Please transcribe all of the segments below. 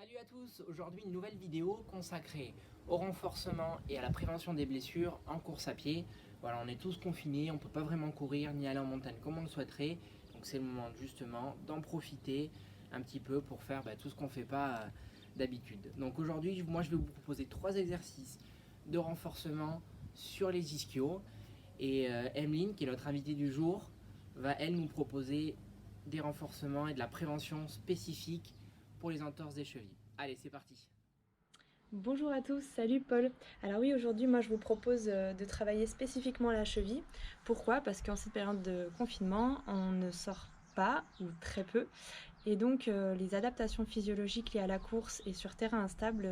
Salut à tous, aujourd'hui une nouvelle vidéo consacrée au renforcement et à la prévention des blessures en course à pied. Voilà, on est tous confinés, on ne peut pas vraiment courir ni aller en montagne comme on le souhaiterait. Donc c'est le moment justement d'en profiter un petit peu pour faire tout ce qu'on ne fait pas d'habitude. Donc aujourd'hui, moi je vais vous proposer 3 exercices de renforcement sur les ischios. Et Emeline, qui est notre invitée du jour, va elle nous proposer des renforcements et de la prévention spécifique pour les entorses des chevilles. Allez, c'est parti. Bonjour à tous, salut Paul. Alors oui, aujourd'hui, moi je vous propose de travailler spécifiquement la cheville. Pourquoi? Parce qu'en cette période de confinement, on ne sort pas ou très peu. Et donc les adaptations physiologiques liées à la course et sur terrain instable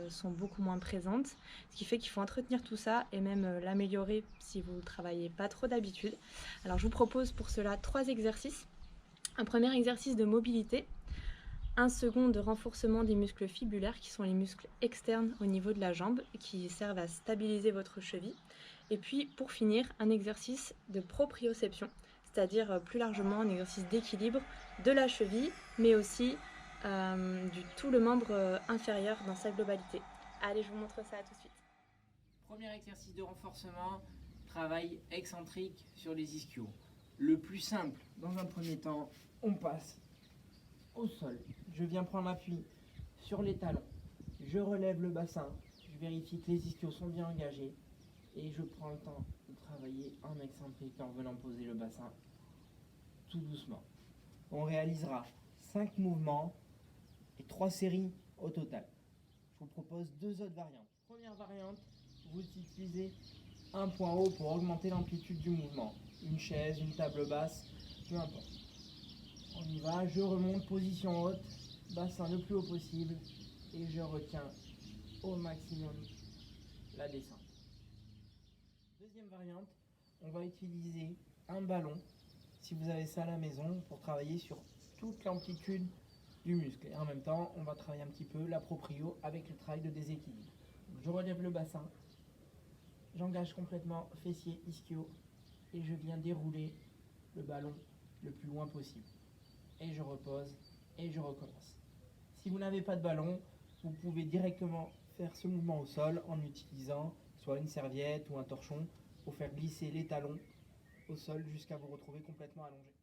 sont beaucoup moins présentes. Ce qui fait qu'il faut entretenir tout ça et même l'améliorer si vous ne travaillez pas trop d'habitude. Alors je vous propose pour cela 3 exercices. Un premier exercice de mobilité. Un second de renforcement des muscles fibulaires qui sont les muscles externes au niveau de la jambe qui servent à stabiliser votre cheville. Et puis pour finir, un exercice de proprioception, c'est-à-dire plus largement un exercice d'équilibre de la cheville, mais aussi du tout le membre inférieur dans sa globalité. Allez, je vous montre ça tout de suite. Premier exercice de renforcement, travail excentrique sur les ischios. Le plus simple, dans un premier temps, on passe au sol. Je viens prendre appui sur les talons. Je relève le bassin. Je vérifie que les ischios sont bien engagés. Et je prends le temps de travailler en excentrique en venant poser le bassin tout doucement. On réalisera 5 mouvements et 3 séries au total. Je vous propose 2 autres variantes. Première variante, vous utilisez un point haut pour augmenter l'amplitude du mouvement. Une chaise, une table basse, peu importe. On y va, je remonte, position haute, bassin le plus haut possible et je retiens au maximum la descente. Deuxième variante, on va utiliser un ballon, si vous avez ça à la maison, pour travailler sur toute l'amplitude du muscle. Et en même temps, on va travailler un petit peu la proprio avec le travail de déséquilibre. Donc, je relève le bassin, j'engage complètement fessier, ischio et je viens dérouler le ballon le plus loin possible. Et je repose et je recommence. Si vous n'avez pas de ballon, vous pouvez directement faire ce mouvement au sol en utilisant soit une serviette ou un torchon pour faire glisser les talons au sol jusqu'à vous retrouver complètement allongé.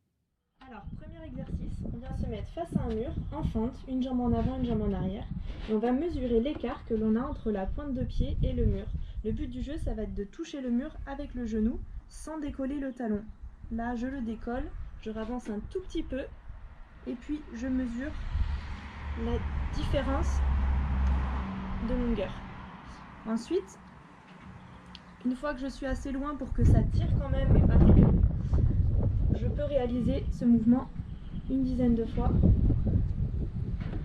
Alors, premier exercice, on vient se mettre face à un mur, en fente, une jambe en avant, une jambe en arrière, et on va mesurer l'écart que l'on a entre la pointe de pied et le mur. Le but du jeu, ça va être de toucher le mur avec le genou, sans décoller le talon. Là, je le décolle, je ravance un tout petit peu, et puis je mesure la différence de longueur. Ensuite, une fois que je suis assez loin pour que ça tire quand même, mais pas trop, je peux réaliser ce mouvement une dizaine de fois.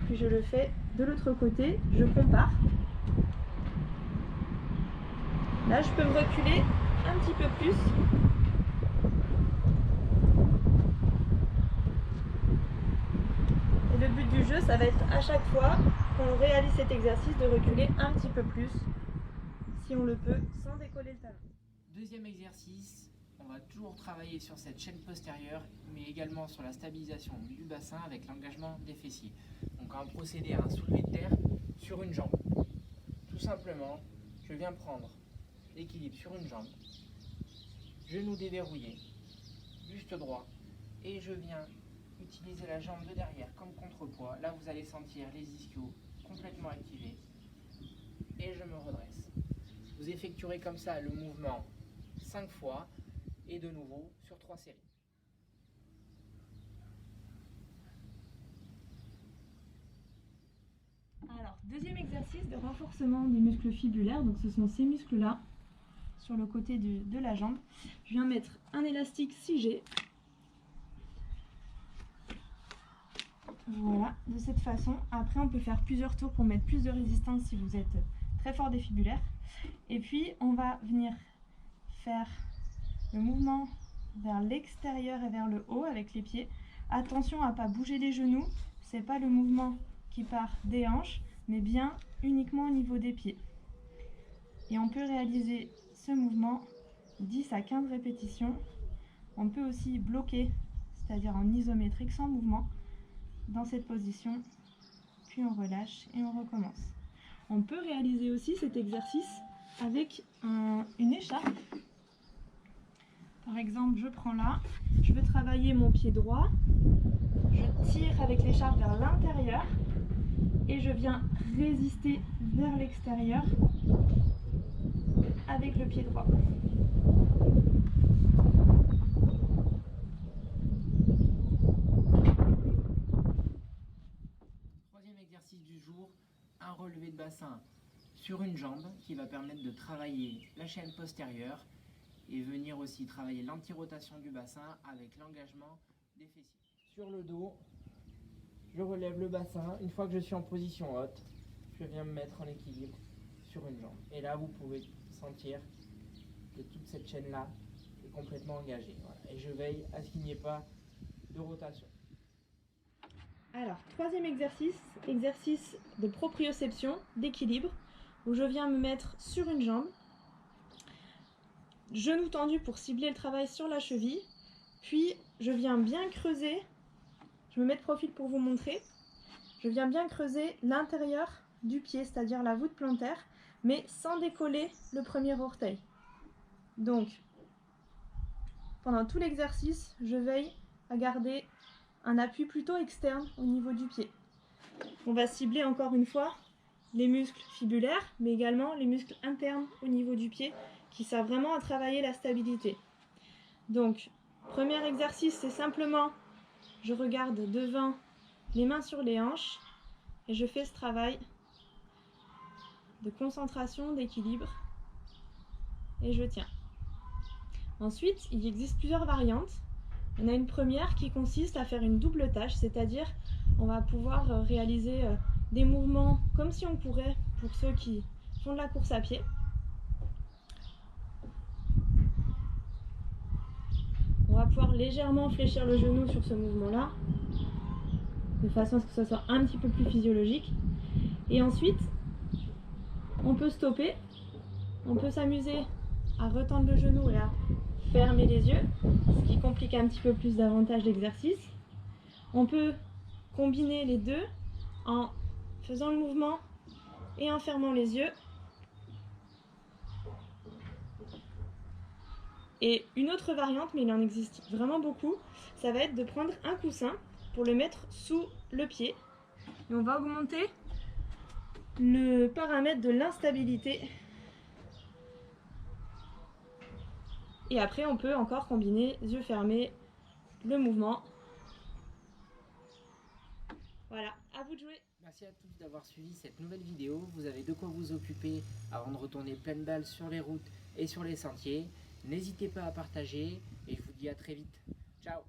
Puis je le fais de l'autre côté, je compare. Là, je peux me reculer un petit peu plus. Et le but du jeu, ça va être à chaque fois qu'on réalise cet exercice de reculer un petit peu plus, si on le peut, sans décoller le talon. Deuxième exercice, on va toujours travailler sur cette chaîne postérieure, mais également sur la stabilisation du bassin avec l'engagement des fessiers. Donc on va procéder à un soulevé de terre sur une jambe. Tout simplement, je viens prendre l'équilibre sur une jambe, genou déverrouillé, buste droit, et je viens utiliser la jambe de derrière comme contrepoids. Là, vous allez sentir les ischios complètement activés, et je me redresse. Vous effectuerez comme ça le mouvement 5 fois, et de nouveau sur 3 séries. Alors, deuxième exercice de renforcement des muscles fibulaires. Donc, ce sont ces muscles-là, sur le côté de la jambe. Je viens mettre un élastique 6G. Voilà, de cette façon. Après, on peut faire plusieurs tours pour mettre plus de résistance si vous êtes très fort des fibulaires. Et puis, on va venir faire le mouvement vers l'extérieur et vers le haut avec les pieds. Attention à ne pas bouger les genoux. C'est pas le mouvement qui part des hanches, mais bien uniquement au niveau des pieds. Et on peut réaliser ce mouvement 10 à 15 répétitions. On peut aussi bloquer, c'est-à-dire en isométrique sans mouvement, dans cette position, puis on relâche et on recommence. On peut réaliser aussi cet exercice avec une écharpe. Par exemple, je prends là, je veux travailler mon pied droit, je tire avec l'écharpe vers l'intérieur et je viens résister vers l'extérieur avec le pied droit. Troisième exercice du jour, un relevé de bassin sur une jambe qui va permettre de travailler la chaîne postérieure et venir aussi travailler l'antirotation du bassin avec l'engagement des fessiers. Sur le dos, je relève le bassin. Une fois que je suis en position haute, je viens me mettre en équilibre sur une jambe. Et là, vous pouvez sentir que toute cette chaîne-là est complètement engagée. Voilà. Et je veille à ce qu'il n'y ait pas de rotation. Alors, troisième exercice, exercice de proprioception, d'équilibre, où je viens me mettre sur une jambe, genou tendu pour cibler le travail sur la cheville, puis je viens bien creuser, je me mets de profil pour vous montrer, je viens bien creuser l'intérieur du pied, c'est-à-dire la voûte plantaire, mais sans décoller le premier orteil. Donc, pendant tout l'exercice, je veille à garder un appui plutôt externe au niveau du pied. On va cibler encore une fois les muscles fibulaires, mais également les muscles internes au niveau du pied qui servent vraiment à travailler la stabilité. Donc, premier exercice, c'est simplement, je regarde devant, les mains sur les hanches, et je fais ce travail de concentration, d'équilibre, et je tiens. Ensuite, il existe plusieurs variantes. On a une première qui consiste à faire une double tâche, c'est-à-dire on va pouvoir réaliser des mouvements comme si on courait pour ceux qui font de la course à pied. On va pouvoir légèrement fléchir le genou sur ce mouvement-là, de façon à ce que ce soit un petit peu plus physiologique. Et ensuite, on peut stopper, on peut s'amuser à retendre le genou et à fermer les yeux, ce qui complique un petit peu plus davantage l'exercice. On peut combiner les deux en faisant le mouvement et en fermant les yeux. Et une autre variante, mais il en existe vraiment beaucoup, ça va être de prendre un coussin pour le mettre sous le pied. Et on va augmenter le paramètre de l'instabilité. Et après, on peut encore combiner yeux fermés, le mouvement. Voilà, à vous de jouer. Merci à tous d'avoir suivi cette nouvelle vidéo. Vous avez de quoi vous occuper avant de retourner pleine balle sur les routes et sur les sentiers. N'hésitez pas à partager et je vous dis à très vite. Ciao!